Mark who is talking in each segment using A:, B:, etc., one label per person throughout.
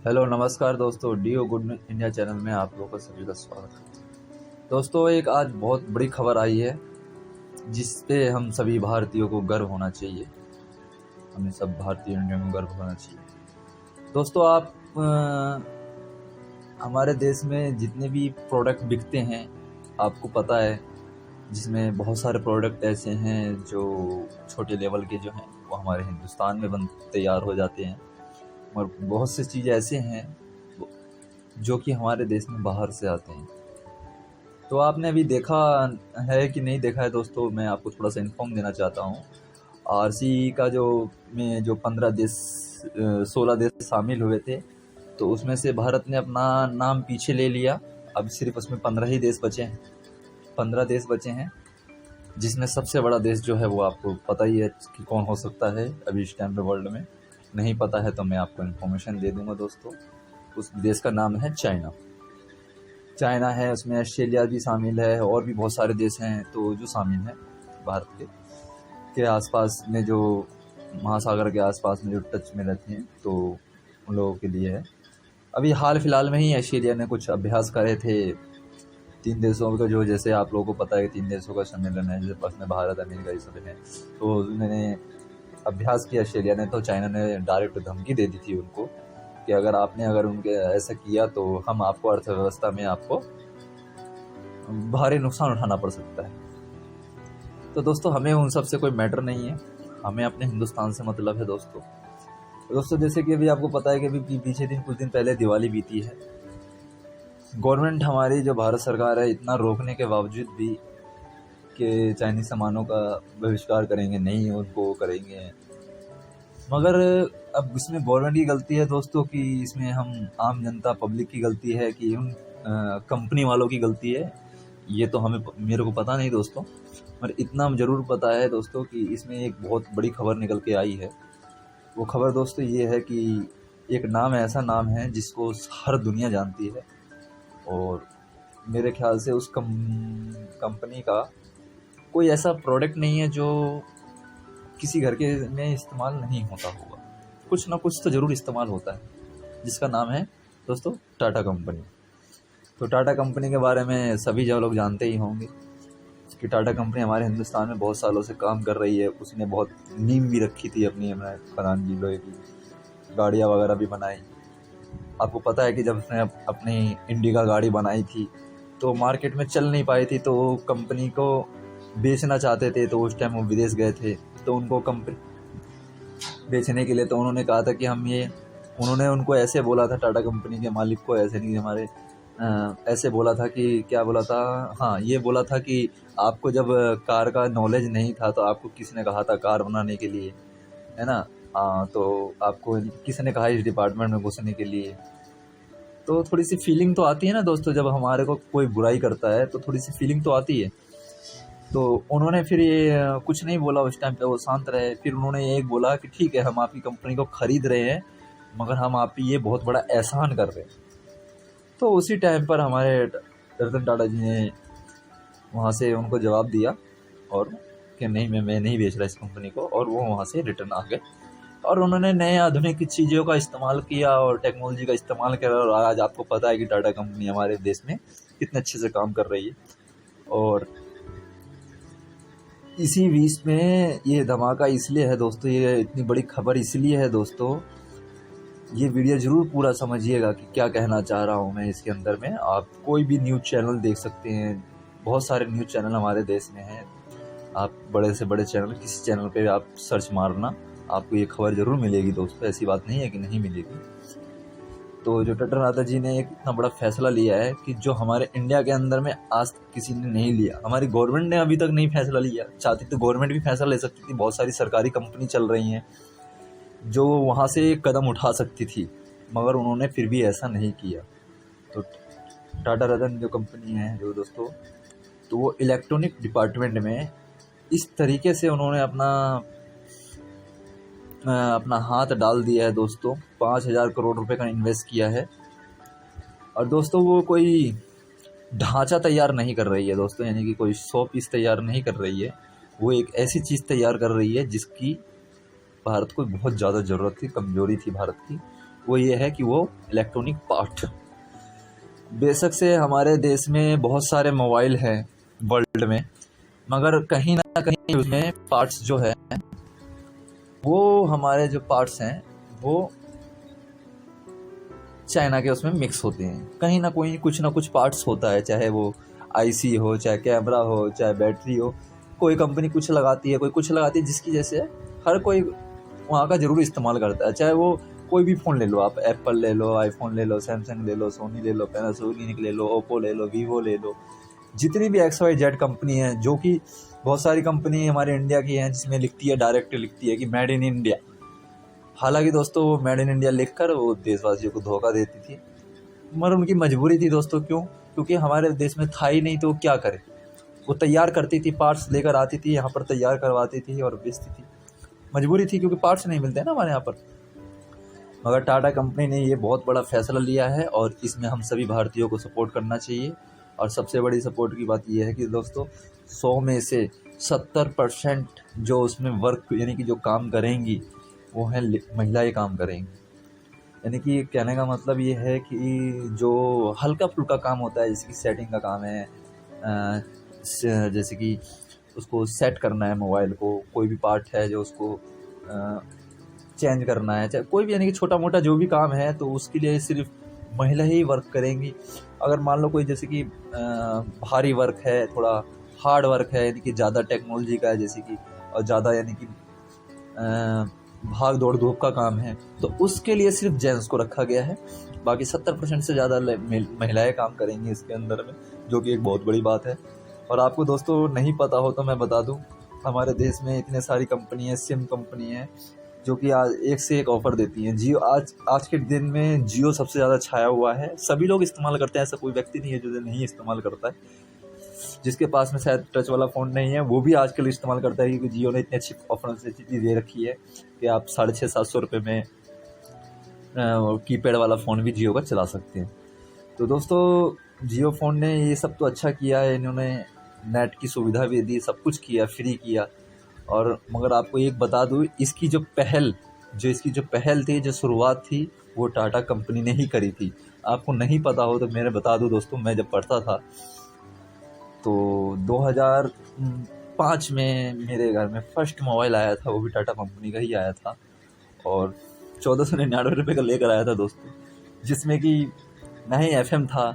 A: Hello नमस्कार दोस्तों, do good India channel में आप लोगों का सभी का स्वागत है। दोस्तों, एक आज बहुत बड़ी खबर आई है जिस पे हम सभी भारतीयों को गर्व होना चाहिए। हमें सब भारतीय इंडिया में गर्व होना चाहिए। दोस्तों, आप हमारे देश में जितने भी प्रोडक्ट बिकते हैं आपको पता है, जिसमें बहुत सारे प्रोडक्ट ऐसे हैं जो छोटे लेवल के जो हैं वो हमारे हिंदुस्तान में तैयार हो जाते हैं, और बहुत सी चीज़ ऐसे हैं जो कि हमारे देश में बाहर से आते हैं। तो आपने अभी देखा है कि नहीं देखा है दोस्तों, मैं आपको थोड़ा सा इन्फॉर्म देना चाहता हूँ। आरसी का जो 15 देश 16 देश शामिल हुए थे, तो उसमें से भारत ने अपना नाम पीछे ले लिया। अब सिर्फ उसमें 15 ही देश बचे हैं, 15 देश बचे हैं, जिसमें सबसे बड़ा देश जो है वो आपको पता ही है कि कौन हो सकता है अभी इस टाइम पे वर्ल्ड में। नहीं पता है तो मैं आपको इन्फॉर्मेशन दे दूंगा दोस्तों। उस देश का नाम है चाइना। चाइना है, उसमें ऑस्ट्रेलिया भी शामिल है, और भी बहुत सारे देश हैं तो जो शामिल हैं भारत के आसपास में, जो महासागर के आसपास में जो टच में रहते हैं, तो उन लोगों के लिए है। अभी हाल फिलहाल में ही ऑस्ट्रेलिया ने कुछ अभ्यास करे थे 3 देशों का, जो जैसे आप लोगों को पता है कि 3 देशों का सम्मेलन है, जैसे पास में भारत, अमेरिका, ये सब है। तो उन्होंने अभ्यास किया ऑस्ट्रेलिया ने, तो चाइना ने डायरेक्ट धमकी दे दी थी उनको कि अगर उनके ऐसा किया तो हम आपको अर्थव्यवस्था में आपको भारी नुकसान उठाना पड़ सकता है। तो दोस्तों, हमें उन सब से कोई मैटर नहीं है, हमें अपने हिंदुस्तान से मतलब है दोस्तों। जैसे कि अभी आपको पता है कि अभी पीछे कुछ दिन पहले दिवाली बीती है। गवर्नमेंट हमारी जो भारत सरकार है, इतना रोकने के बावजूद भी कि चाइनीज सामानों का बहिष्कार करेंगे, नहीं उनको करेंगे, मगर अब इसमें गवर्नमेंट की गलती है दोस्तों कि इसमें हम आम जनता पब्लिक की गलती है कि उन कंपनी वालों की गलती है, ये तो मेरे को पता नहीं दोस्तों, पर इतना ज़रूर पता है दोस्तों कि इसमें एक बहुत बड़ी खबर निकल के आई है। वो खबर दोस्तों ये है कि एक नाम ऐसा नाम है जिसको हर दुनिया जानती है, और मेरे ख्याल से उस कंपनी का कोई ऐसा प्रोडक्ट नहीं है जो किसी घर के में इस्तेमाल नहीं होता होगा। कुछ ना कुछ तो ज़रूर इस्तेमाल होता है, जिसका नाम है दोस्तों टाटा कंपनी। तो टाटा कंपनी के बारे में सभी जो लोग जानते ही होंगे कि टाटा कंपनी हमारे हिंदुस्तान में बहुत सालों से काम कर रही है। उसने बहुत नींव भी रखी थी अपनी, बनाने की, लोहे की गाड़ियाँ वगैरह भी बनाई। आपको पता है कि जब उसने अपनी इंडिका गाड़ी बनाई थी तो मार्केट में चल नहीं पाई थी, तो वो कंपनी को बेचना चाहते थे। तो उस टाइम वो विदेश गए थे, तो उनको कंपनी बेचने के लिए तो उन्होंने कहा था कि उन्होंने उनको ऐसे बोला था, टाटा कंपनी के मालिक को, ऐसे नहीं हमारे ऐसे बोला था कि क्या बोला था, हाँ ये बोला था कि आपको जब कार का नॉलेज नहीं था तो आपको किसने कहा था कार बनाने के लिए, है ना। तो आपको किसने कहा इस डिपार्टमेंट में घुसने के लिए। तो थोड़ी सी फीलिंग तो आती है ना दोस्तों, जब हमारे को कोई बुराई करता है तो थोड़ी सी फीलिंग तो आती है। तो उन्होंने फिर ये कुछ नहीं बोला उस टाइम पे, वो शांत रहे। फिर उन्होंने ये बोला कि ठीक है, हम आपकी कंपनी को ख़रीद रहे हैं, मगर हम आप ये बहुत बड़ा एहसान कर रहे हैं। तो उसी टाइम पर हमारे रतन टाटा जी ने वहाँ से उनको जवाब दिया और कि नहीं, मैं नहीं बेच रहा इस कंपनी को, और वो वहाँ से रिटर्न आ गए। और उन्होंने नए आधुनिक चीज़ों का इस्तेमाल किया और टेक्नोलॉजी का इस्तेमाल किया, और आज आपको पता है कि टाटा कंपनी हमारे देश में कितने अच्छे से काम कर रही है। और इसी बीच में ये धमाका इसलिए है दोस्तों, ये इतनी बड़ी खबर इसलिए है दोस्तों, ये वीडियो ज़रूर पूरा समझिएगा कि क्या कहना चाह रहा हूँ मैं इसके अंदर में। आप कोई भी न्यूज़ चैनल देख सकते हैं, बहुत सारे न्यूज़ चैनल हमारे देश में हैं। आप बड़े से बड़े चैनल, किसी चैनल पे आप सर्च मारना, आपको ये खबर ज़रूर मिलेगी दोस्तों, ऐसी बात नहीं है कि नहीं मिलेगी। तो जो टाटा टाटा जी ने एक इतना बड़ा फैसला लिया है कि जो हमारे इंडिया के अंदर में आज किसी ने नहीं लिया, हमारी गवर्नमेंट ने अभी तक नहीं फैसला लिया। चाहती तो गवर्नमेंट भी फैसला ले सकती थी, बहुत सारी सरकारी कंपनी चल रही हैं जो वहाँ से कदम उठा सकती थी, मगर उन्होंने फिर भी ऐसा नहीं किया। तो टाटा रतन जो कंपनी है जो दोस्तों, तो वो इलेक्ट्रॉनिक डिपार्टमेंट में इस तरीके से उन्होंने अपना हाथ डाल दिया है दोस्तों। 5,000 करोड़ रुपए का इन्वेस्ट किया है। और दोस्तों, वो कोई ढांचा तैयार नहीं कर रही है दोस्तों, यानी कि कोई 100 पीस तैयार नहीं कर रही है। वो एक ऐसी चीज़ तैयार कर रही है जिसकी भारत को बहुत ज़्यादा ज़रूरत थी, कमज़ोरी थी भारत की, वो ये है कि वो इलेक्ट्रॉनिक पार्ट। बेशक से हमारे देश में बहुत सारे मोबाइल हैं वर्ल्ड में, मगर कहीं ना कहीं उसमें पार्ट्स जो है, वो हमारे जो पार्ट्स हैं वो चाइना के उसमें मिक्स होते हैं। कहीं ना कोई कुछ ना कुछ पार्ट्स होता है, चाहे वो आईसी हो, चाहे कैमरा हो, चाहे बैटरी हो। कोई कंपनी कुछ लगाती है, कोई कुछ लगाती है, जिसकी जैसे हर कोई वहाँ का ज़रूर इस्तेमाल करता है। चाहे वो कोई भी फ़ोन ले लो, आप एप्पल ले लो, आईफोन ले लो, सैमसंग ले लो, सोनी ले लो, पैनासोनिक ले लो, ओप्पो ले लो, वीवो ले लो, जितनी भी XYZ कंपनी है, जो कि बहुत सारी कंपनी हमारे इंडिया की हैं, जिसमें लिखती है, डायरेक्ट लिखती है कि मेड इन इंडिया। हालांकि दोस्तों वो मेड इन इंडिया लिखकर वो देशवासियों को धोखा देती थी, मगर उनकी मजबूरी थी दोस्तों। क्यों? क्योंकि हमारे देश में था ही नहीं, तो क्या करे। वो तैयार करती थी, पार्ट्स लेकर आती थी, यहाँ पर तैयार करवाती थी और बेचती थी। मजबूरी थी, क्योंकि पार्ट्स नहीं मिलते ना हमारे यहाँ पर। मगर टाटा कंपनी ने ये बहुत बड़ा फैसला लिया है और इसमें हम सभी भारतीयों को सपोर्ट करना चाहिए। और सबसे बड़ी सपोर्ट की बात ये है कि दोस्तों 100 में से 70% जो उसमें वर्क यानी कि जो काम करेंगी वो हैं महिलाएं काम करेंगी। यानी कि कहने का मतलब ये है कि जो हल्का फुल्का काम होता है, जैसे कि सेटिंग का काम है, जैसे कि उसको सेट करना है मोबाइल को, कोई भी पार्ट है जो उसको चेंज करना है, चाहे कोई भी यानी कि छोटा मोटा जो भी काम है, तो उसके लिए सिर्फ महिला ही वर्क करेंगी। अगर मान लो कोई जैसे कि भारी वर्क है, थोड़ा हार्ड वर्क है, यानी कि ज़्यादा टेक्नोलॉजी का है, जैसे कि और ज़्यादा यानी कि भाग दौड़ धूप का काम है, तो उसके लिए सिर्फ जेंट्स को रखा गया है। बाकी 70% से ज़्यादा महिलाएं काम करेंगी इसके अंदर में, जो कि एक बहुत बड़ी बात है। और आपको दोस्तों नहीं पता हो तो मैं बता दूं, हमारे देश में इतने सारी कंपनी है, सिम कंपनी है, जो कि आज एक से एक ऑफ़र देती हैं। जियो आज के दिन में जियो सबसे ज़्यादा छाया हुआ है, सभी लोग इस्तेमाल करते हैं, ऐसा कोई व्यक्ति नहीं है जो नहीं इस्तेमाल करता है। जिसके पास में शायद टच वाला फ़ोन नहीं है, वो भी आजकल इस्तेमाल करता है, क्योंकि जियो ने इतनी अच्छी ऑफर से चीज़ दे रखी है कि आप 650-700 रुपये में कीपैड वाला फ़ोन भी जियो का चला सकते हैं। तो दोस्तों जियो फ़ोन ने ये सब तो अच्छा किया है, इन्होंने नेट की सुविधा भी दी, सब कुछ किया, फ्री किया। और मगर आपको एक बता दूँ, इसकी जो पहल थी, जो शुरुआत थी, वो टाटा कंपनी ने ही करी थी। आपको नहीं पता हो तो मैं बता दूँ दोस्तों, मैं जब पढ़ता था तो 2005 में मेरे घर में फर्स्ट मोबाइल आया था, वो भी टाटा कंपनी का ही आया था, और 1499 रुपये का लेकर आया था दोस्तों, जिसमें कि ना ही FM था,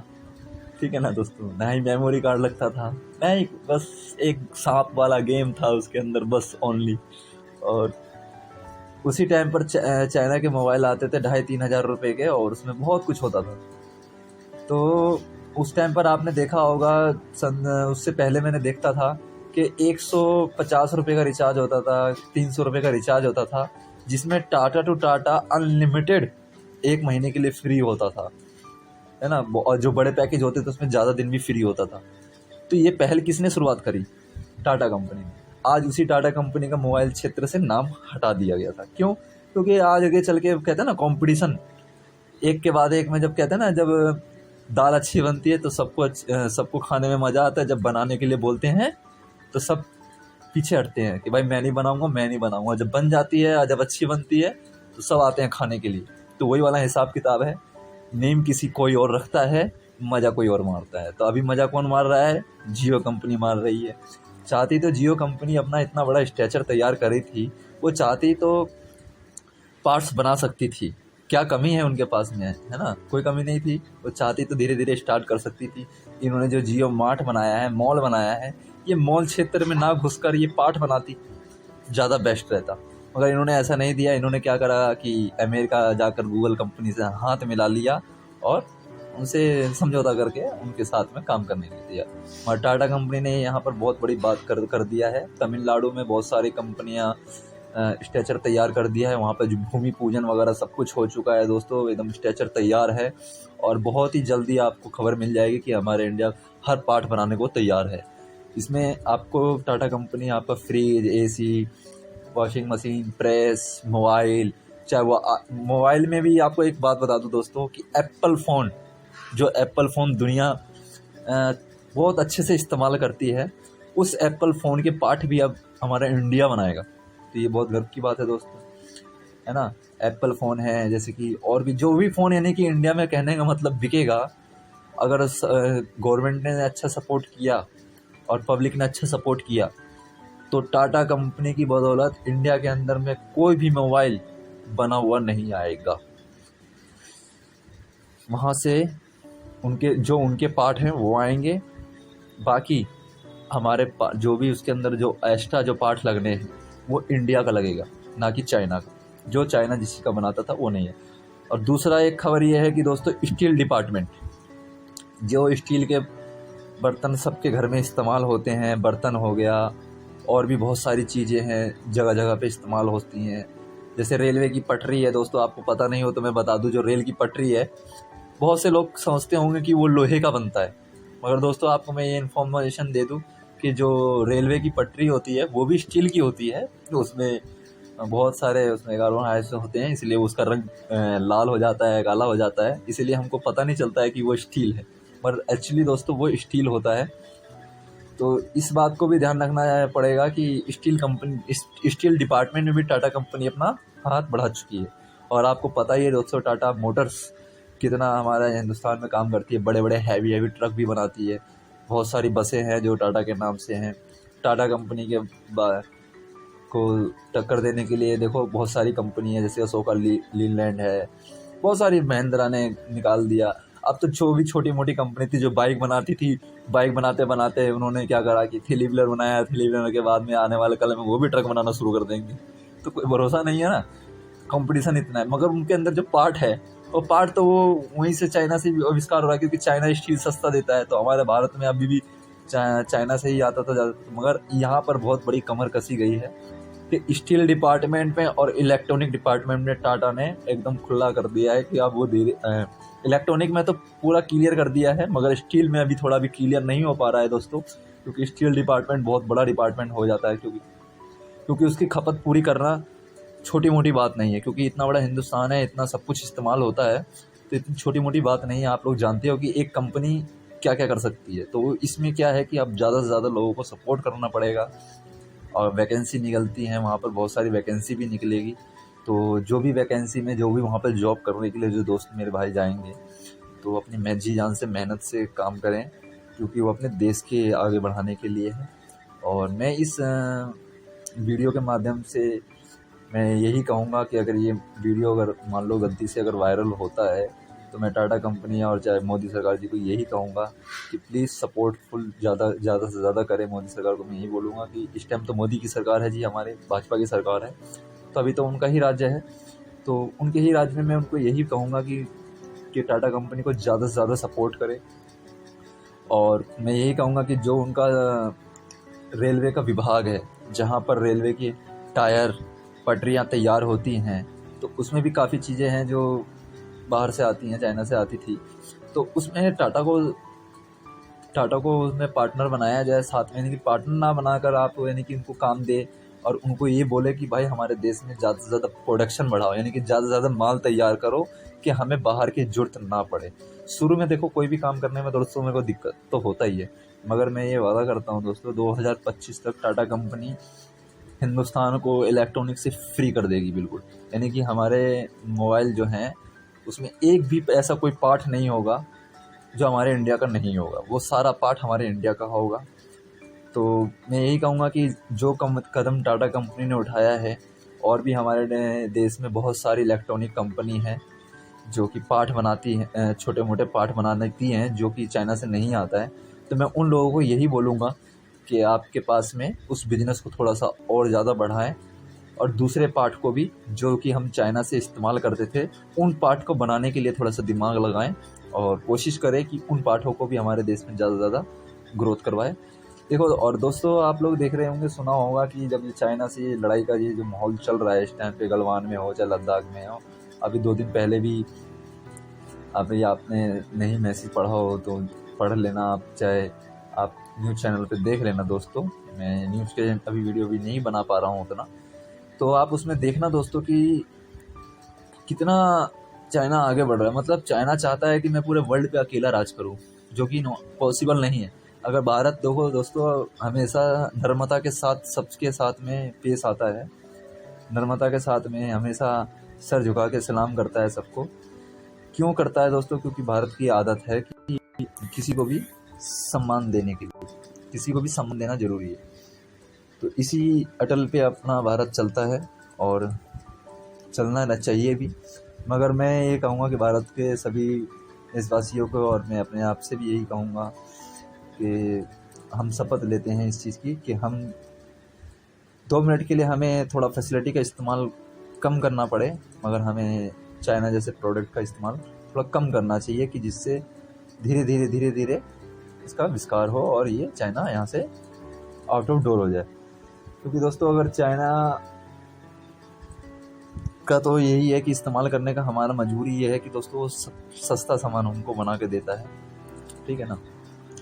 A: ठीक है ना दोस्तों, ना ही मेमोरी कार्ड लगता था, ना ही बस एक सांप वाला गेम था उसके अंदर, बस ओनली। और उसी टाइम पर चाइना के मोबाइल आते थे 2,500-3 हज़ार रुपये के, और उसमें बहुत कुछ होता था। तो उस टाइम पर आपने देखा होगा, उससे पहले मैंने देखता था कि 150 रुपये का रिचार्ज होता था, 300 रुपये का रिचार्ज होता था, जिसमें टाटा टू टाटा अनलिमिटेड 1 महीने के लिए फ्री होता था, है ना। और जो बड़े पैकेज होते थे उसमें ज़्यादा दिन भी फ्री होता था। तो ये पहल किसने शुरुआत करी? टाटा कंपनी ने। आज उसी टाटा कंपनी का मोबाइल क्षेत्र से नाम हटा दिया गया था। क्यों? क्योंकि आज आगे चल के कहते हैं ना, कंपटीशन एक के बाद एक में, जब कहते हैं ना, जब दाल अच्छी बनती है तो सबको खाने में मज़ा आता है, जब बनाने के लिए बोलते हैं तो सब पीछे हटते हैं कि भाई मैं नहीं बनाऊंगा। जब बन जाती है, जब अच्छी बनती है, तो सब आते हैं खाने के लिए। तो वही वाला हिसाब किताब है, नेम किसी कोई और रखता है, मज़ा कोई और मारता है। तो अभी मज़ा कौन मार रहा है? जियो कंपनी मार रही है। चाहती तो जियो कंपनी अपना इतना बड़ा स्ट्रक्चर तैयार करी थी, वो चाहती तो पार्ट्स बना सकती थी। क्या कमी है उनके पास में, है ना? कोई कमी नहीं थी। वो चाहती तो धीरे धीरे स्टार्ट कर सकती थी। इन्होंने जो जियो मार्ट बनाया है, मॉल बनाया है, ये मॉल क्षेत्र में ना घुसकर ये पार्ट बनाती, ज़्यादा बेस्ट रहता। मगर इन्होंने ऐसा नहीं दिया। इन्होंने क्या करा कि अमेरिका जाकर गूगल कंपनी से हाथ मिला लिया और उनसे समझौता करके उनके साथ में काम करने के लिए दिया। और टाटा कंपनी ने यहाँ पर बहुत बड़ी बात कर दिया है। तमिलनाडु में बहुत सारी कंपनियाँ स्ट्रक्चर तैयार कर दिया है, वहाँ पर जो भूमि पूजन वगैरह सब कुछ हो चुका है दोस्तों, एकदम स्ट्रक्चर तैयार है। और बहुत ही जल्दी आपको खबर मिल जाएगी कि हमारे इंडिया हर पार्ट बनाने को तैयार है। इसमें आपको टाटा कंपनी आपका fridge, AC, washing machine, press, mobile, चाहे वो मोबाइल में भी आपको एक बात बता दूं दोस्तों कि एप्पल फ़ोन दुनिया बहुत अच्छे से इस्तेमाल करती है, उस एप्पल फ़ोन के पार्ट भी अब हमारा इंडिया बनाएगा। तो ये बहुत गर्व की बात है दोस्तों, है ना। एप्पल फ़ोन है, जैसे कि और भी जो भी फ़ोन यानी कि इंडिया में कहने का मतलब बिकेगा, अगर गवर्नमेंट ने अच्छा सपोर्ट किया और पब्लिक ने अच्छा सपोर्ट किया तो टाटा कंपनी की बदौलत इंडिया के अंदर में कोई भी मोबाइल बना हुआ नहीं आएगा। वहाँ से उनके पार्ट हैं वो आएंगे, बाकी हमारे जो भी उसके अंदर जो एक्स्ट्रा जो पार्ट लगने हैं वो इंडिया का लगेगा, ना कि चाइना का। जो चाइना जिसी का बनाता था वो नहीं है। और दूसरा एक खबर ये है कि दोस्तों, स्टील डिपार्टमेंट, जो स्टील के बर्तन सबके घर में इस्तेमाल होते हैं, बर्तन हो गया और भी बहुत सारी चीज़ें हैं जगह जगह पे इस्तेमाल होती हैं। जैसे रेलवे की पटरी है दोस्तों, आपको पता नहीं हो तो मैं बता दूं, जो रेल की पटरी है बहुत से लोग समझते होंगे कि वो लोहे का बनता है, मगर दोस्तों आपको मैं ये इन्फॉर्मेशन दे दूं कि जो रेलवे की पटरी होती है वो भी स्टील की होती है। तो उसमें बहुत सारे उसमें कार्बन ऐसे होते हैं, इसलिए उसका रंग लाल हो जाता है, काला हो जाता है, इसीलिए हमको पता नहीं चलता है कि वो स्टील है, पर एक्चुअली दोस्तों वो स्टील होता है। तो इस बात को भी ध्यान रखना पड़ेगा कि स्टील डिपार्टमेंट में भी टाटा कंपनी अपना हाथ बढ़ा चुकी है। और आपको पता ही है दोस्तों, टाटा मोटर्स कितना हमारे हिंदुस्तान में काम करती है, बड़े बड़े हैवी ट्रक भी बनाती है, बहुत सारी बसें हैं जो टाटा के नाम से हैं। टाटा कंपनी के को टक्कर देने के लिए देखो बहुत सारी कंपनी है, जैसे अशोका लीलैंड है, बहुत सारी, महिंद्रा ने निकाल दिया। अब तो जो भी छोटी मोटी कंपनी थी जो बाइक बनाती थी, बाइक बनाते बनाते उन्होंने क्या करा कि थ्री व्हीलर बनाया, थ्री व्हीलर के बाद में आने वाले कल में वो भी ट्रक बनाना शुरू कर देंगे। तो कोई भरोसा नहीं है ना, कंपटीशन इतना है। मगर उनके अंदर जो पार्ट है वो पार्ट तो वो वहीं से चाइना से भी आविष्कार हो रहा है, क्योंकि चाइना स्टील सस्ता देता है। तो हमारे भारत में अभी भी चाइना से ही आता था ज़्यादा, मगर यहाँ पर बहुत बड़ी कमर कसी गई है कि स्टील डिपार्टमेंट में और इलेक्ट्रॉनिक डिपार्टमेंट में टाटा ने एकदम खुला कर दिया है कि आप वो दे इलेक्ट्रॉनिक में तो पूरा क्लियर कर दिया है, मगर स्टील में अभी थोड़ा भी क्लियर नहीं हो पा रहा है दोस्तों, क्योंकि स्टील डिपार्टमेंट बहुत बड़ा डिपार्टमेंट हो जाता है, क्योंकि उसकी खपत पूरी करना छोटी मोटी बात नहीं है, क्योंकि इतना बड़ा हिंदुस्तान है, इतना सब कुछ इस्तेमाल होता है, तो इतनी छोटी मोटी बात नहीं है। आप लोग जानते हो कि एक कंपनी क्या क्या कर सकती है। तो इसमें क्या है कि अब ज़्यादा से ज़्यादा लोगों को सपोर्ट करना पड़ेगा, और वैकेंसी निकलती हैं वहाँ पर, बहुत सारी वैकेंसी भी निकलेगी। तो जो भी वैकेंसी में जो भी वहाँ पर जॉब करने के लिए जो दोस्त मेरे भाई जाएंगे, तो अपनी जी जान से मेहनत से काम करें, क्योंकि वो अपने देश के आगे बढ़ाने के लिए है। और मैं इस वीडियो के माध्यम से मैं यही कहूँगा कि अगर ये वीडियो अगर मान लो गलती से अगर वायरल होता है, तो मैं टाटा कंपनी और चाहे मोदी सरकार जी को यही कहूँगा कि प्लीज़ सपोर्टफुल ज़्यादा से ज़्यादा करें मोदी सरकार को। मैं यही बोलूँगा कि इस टाइम तो मोदी की सरकार है जी, हमारे भाजपा की सरकार है, तो अभी तो उनका ही राज्य है, तो उनके ही राज्य में मैं उनको यही कहूँगा कि टाटा कंपनी को ज़्यादा से ज़्यादा सपोर्ट करें। और मैं यही कहूँगा कि जो उनका रेलवे का विभाग है, जहाँ पर रेलवे के टायर पटरियाँ तैयार होती हैं, तो उसमें भी काफ़ी चीज़ें हैं जो बाहर से आती हैं, चाइना से आती थी, तो उसमें टाटा को उसमें पार्टनर बनाया जाए साथ में, यानी कि पार्टनर ना बनाकर आप यानी कि उनको काम दे और उनको ये बोले कि भाई हमारे देश में ज़्यादा से ज़्यादा प्रोडक्शन बढ़ाओ, यानी कि ज़्यादा से ज़्यादा माल तैयार करो कि हमें बाहर की ज़रूरत ना पड़े। शुरू में देखो कोई भी काम करने में दोस्तों मेरे को दिक्कत तो होता ही है, मगर मैं ये वादा करता हूँ दोस्तों 2025 तक टाटा कंपनी हिंदुस्तान को इलेक्ट्रॉनिक से फ्री कर देगी बिल्कुल। यानी कि हमारे मोबाइल जो हैं उसमें एक भी ऐसा कोई पार्ट नहीं होगा जो हमारे इंडिया का नहीं होगा, वो सारा पार्ट हमारे इंडिया का होगा। तो मैं यही कहूँगा कि जो कदम टाटा कंपनी ने उठाया है, और भी हमारे देश में बहुत सारी इलेक्ट्रॉनिक कंपनी हैं जो कि पार्ट बनाती हैं, छोटे मोटे पार्ट बनाती हैं जो कि चाइना से नहीं आता है। तो मैं उन लोगों को यही बोलूँगा कि आपके पास में उस बिज़नेस को थोड़ा सा और ज़्यादा बढ़ाएं, और दूसरे पार्ट को भी जो कि हम चाइना से इस्तेमाल करते थे, उन पार्ट को बनाने के लिए थोड़ा सा दिमाग लगाएं और कोशिश करें कि उन पार्टों को भी हमारे देश में ज़्यादा से ज़्यादा ग्रोथ करवाएं। देखो, और दोस्तों आप लोग देख रहे होंगे, सुना होगा कि जब ये चाइना से ये लड़ाई का ये जो माहौल चल रहा है इस टाइम पे, गलवान में हो चाहे लद्दाख में हो, अभी 2 दिन पहले भी अभी आपने नहीं मैसेज पढ़ा हो तो पढ़ लेना, आप चाहे आप न्यूज़ चैनल पे देख लेना दोस्तों। मैं न्यूज़ के अभी वीडियो भी नहीं बना पा रहा हूँ उतना, तो आप उसमें देखना दोस्तों कि कितना चाइना आगे बढ़ रहा है। मतलब चाइना चाहता है कि मैं पूरे वर्ल्ड पे अकेला राज करूँ, जो कि पॉसिबल नहीं है। अगर भारत देखो दोस्तों हमेशा नर्मदा के साथ सबके साथ में पेश आता है, नर्मदा के साथ में हमेशा सर झुका के सलाम करता है सबको। क्यों करता है दोस्तों? क्योंकि भारत की आदत है कि किसी को भी सम्मान देने के लिए, किसी को भी सम्मान देना ज़रूरी है। तो इसी अटल पे अपना भारत चलता है और चलना चाहिए भी। मगर मैं ये कहूँगा कि भारत के सभी देशवासियों को, और मैं अपने आप से भी यही कहूँगा कि हम शपथ लेते हैं इस चीज़ की कि हम 2 मिनट के लिए हमें थोड़ा फैसिलिटी का इस्तेमाल कम करना पड़े, मगर हमें चाइना जैसे प्रोडक्ट का इस्तेमाल थोड़ा कम करना चाहिए कि जिससे धीरे धीरे इसका विस्तार हो और ये चाइना यहाँ से आउट ऑफ डोर हो जाए। क्योंकि दोस्तों अगर चाइना का तो यही है कि इस्तेमाल करने का हमारा मजबूरी ये है कि दोस्तों वो सस्ता सामान उनको बना के देता है, ठीक है ना,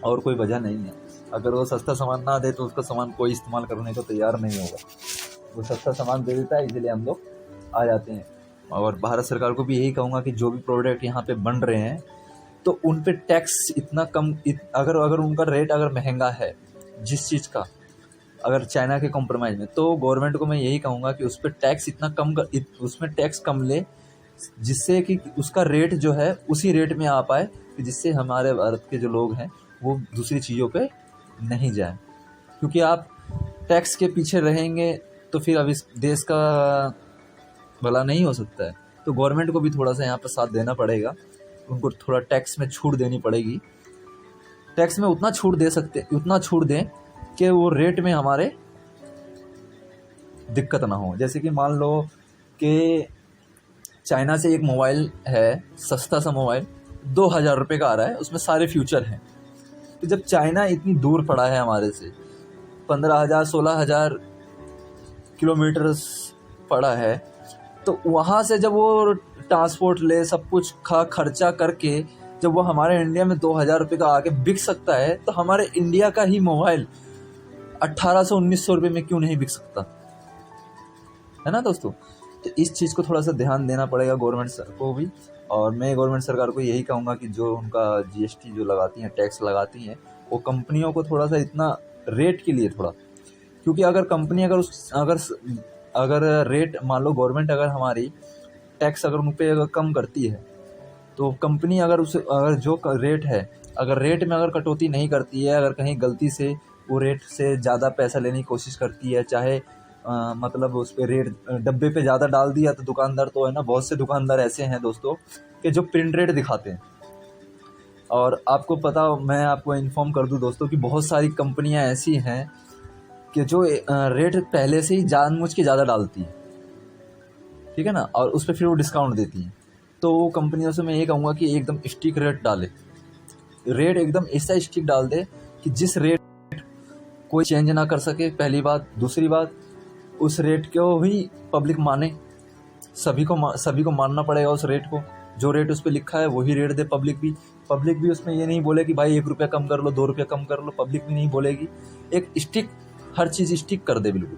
A: और कोई वजह नहीं है। अगर वो सस्ता सामान ना दे तो उसका सामान कोई इस्तेमाल करने को तैयार नहीं होगा। वो सस्ता सामान दे देता है, इसलिए हम लोग आ जाते हैं। और भारत सरकार को भी यही कहूँगा कि जो भी प्रोडक्ट यहाँ पे बन रहे हैं तो उन पे टैक्स इतना कम, अगर उनका रेट अगर महंगा है जिस चीज़ का, अगर चाइना के कॉम्प्रोमाइज़ में, तो गवर्नमेंट को मैं यही कहूँगा कि उस पर टैक्स इतना कम उसमें टैक्स कम ले, जिससे कि उसका रेट जो है उसी रेट में आ पाए, कि जिससे हमारे भारत के जो लोग हैं वो दूसरी चीज़ों पे नहीं जाए। क्योंकि आप टैक्स के पीछे रहेंगे तो फिर अब इस देश का भला नहीं हो सकता है। तो गवर्नमेंट को भी थोड़ा सा यहाँ पर साथ देना पड़ेगा, उनको थोड़ा टैक्स में छूट देनी पड़ेगी। टैक्स में उतना छूट दें कि वो रेट में हमारे दिक्कत ना हो। जैसे कि मान लो कि चाइना से एक मोबाइल है, सस्ता सा मोबाइल 2000 रुपये का आ रहा है, उसमें सारे फीचर हैं। तो जब चाइना इतनी दूर पड़ा है हमारे से, 15,000 16,000 किलोमीटर पड़ा है, तो वहाँ से जब वो ट्रांसपोर्ट ले, सब कुछ खर्चा करके जब वो हमारे इंडिया में 2000 रुपये का आके बिक सकता है, तो हमारे इंडिया का ही मोबाइल 1800-1900 रुपये में क्यों नहीं बिक सकता है ना दोस्तों? तो इस चीज़ को थोड़ा सा ध्यान देना पड़ेगा गवर्नमेंट को भी। और मैं गवर्नमेंट सरकार को यही कहूँगा कि जो उनका GST जो लगाती हैं, टैक्स लगाती हैं, वो कंपनियों को थोड़ा सा इतना रेट के लिए थोड़ा, क्योंकि अगर कंपनी अगर रेट, मान लो गवर्नमेंट अगर हमारी टैक्स अगर उन पर अगर कम करती है, तो कंपनी अगर जो रेट है, अगर रेट में अगर कटौती नहीं करती है, अगर कहीं गलती से वो रेट से ज़्यादा पैसा लेने की कोशिश करती है, चाहे मतलब उस पर रेट डब्बे पे ज़्यादा डाल दिया, तो दुकानदार तो है ना, बहुत से दुकानदार ऐसे हैं दोस्तों कि जो प्रिंट रेट दिखाते हैं। और आपको पता, मैं आपको इन्फॉर्म कर दूं दोस्तों कि बहुत सारी कंपनियां ऐसी हैं कि जो रेट पहले से ही जानबूझ के ज़्यादा डालती हैं, ठीक है ना, और उस पर फिर वो डिस्काउंट देती हैं। तो वो कंपनियों से मैं ये कहूँगा कि एकदम स्टिक रेट डाले, रेट एकदम ऐसा स्टिक डाल दे कि जिस रेट कोई चेंज ना कर सके, पहली बात। दूसरी बात, उस रेट को ही पब्लिक माने, सभी को मानना पड़ेगा उस रेट को। जो रेट उस पर लिखा है वही रेट दे पब्लिक भी उसमें ये नहीं बोले कि भाई 1 रुपया कम कर लो, 2 रुपया कम कर लो, पब्लिक भी नहीं बोलेगी। एक स्टिक, हर चीज़ स्टिक कर दे बिल्कुल।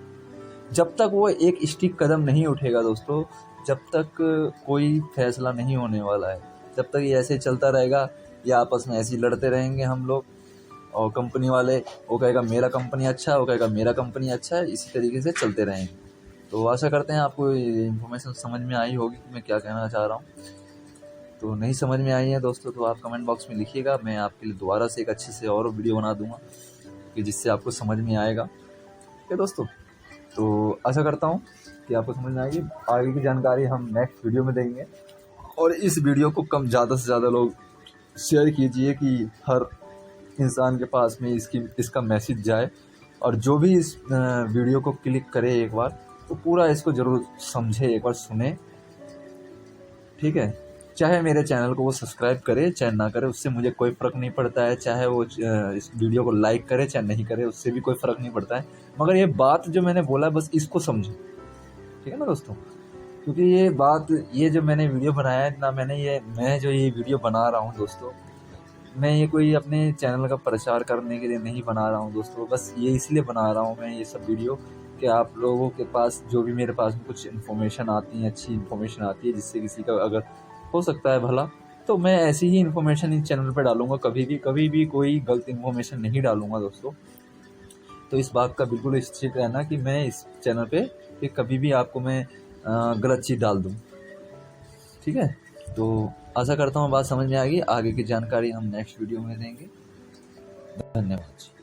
A: जब तक वो एक स्टिक कदम नहीं उठेगा दोस्तों, जब तक कोई फैसला नहीं होने वाला है। जब तक ये ऐसे चलता रहेगा, या आपस में ऐसे ही लड़ते रहेंगे हम लोग, और कंपनी वाले वो कहेगा मेरा कंपनी अच्छा है, वो कहेगा मेरा कंपनी अच्छा है, इसी तरीके से चलते रहेंगे। तो आशा करते हैं आपको ये इन्फॉर्मेशन समझ में आई होगी कि मैं क्या कहना चाह रहा हूँ। तो नहीं समझ में आई है दोस्तों तो आप कमेंट बॉक्स में लिखिएगा, मैं आपके लिए दोबारा से एक अच्छे से और वीडियो बना दूंगा कि जिससे आपको समझ में आएगा। ठीक है दोस्तों, तो आशा करता हूँ कि आपको समझ में आएगी। आगे की जानकारी हम नेक्स्ट वीडियो में देंगे, और इस वीडियो को ज़्यादा से ज़्यादा लोग शेयर कीजिए कि हर इंसान के पास में इसका मैसेज जाए, और जो भी इस वीडियो को क्लिक करे एक बार, तो पूरा इसको ज़रूर समझे, एक बार सुने, ठीक है। चाहे मेरे चैनल को वो सब्सक्राइब करे चाहे ना करे, उससे मुझे कोई फ़र्क नहीं पड़ता है। चाहे वो इस वीडियो को लाइक करे चाहे नहीं करे, उससे भी कोई फ़र्क नहीं पड़ता है। मगर ये बात जो मैंने बोला, बस इसको समझो, ठीक है ना दोस्तों। क्योंकि ये जो मैंने वीडियो बनाया है ना, मैं जो ये वीडियो बना रहा हूँ दोस्तों, मैं ये कोई अपने चैनल का प्रचार करने के लिए नहीं बना रहा हूँ दोस्तों। बस ये इसलिए बना रहा हूँ मैं ये सब वीडियो कि आप लोगों के पास जो भी मेरे पास में कुछ इन्फॉर्मेशन आती है, अच्छी इन्फॉर्मेशन आती है, जिससे किसी का अगर हो सकता है भला, तो मैं ऐसी ही इन्फॉर्मेशन इस चैनल पर डालूंगा। कभी भी कोई गलत इन्फॉर्मेशन नहीं डालूंगा दोस्तों। तो इस बात का बिल्कुल निश्चित रहना कि मैं इस चैनल पे कभी भी आपको मैं गलत चीज़ डाल दूँ, ठीक है, तो आशा करता हूँ बात समझ में आ गई। आगे की जानकारी हम नेक्स्ट वीडियो में देंगे। धन्यवाद।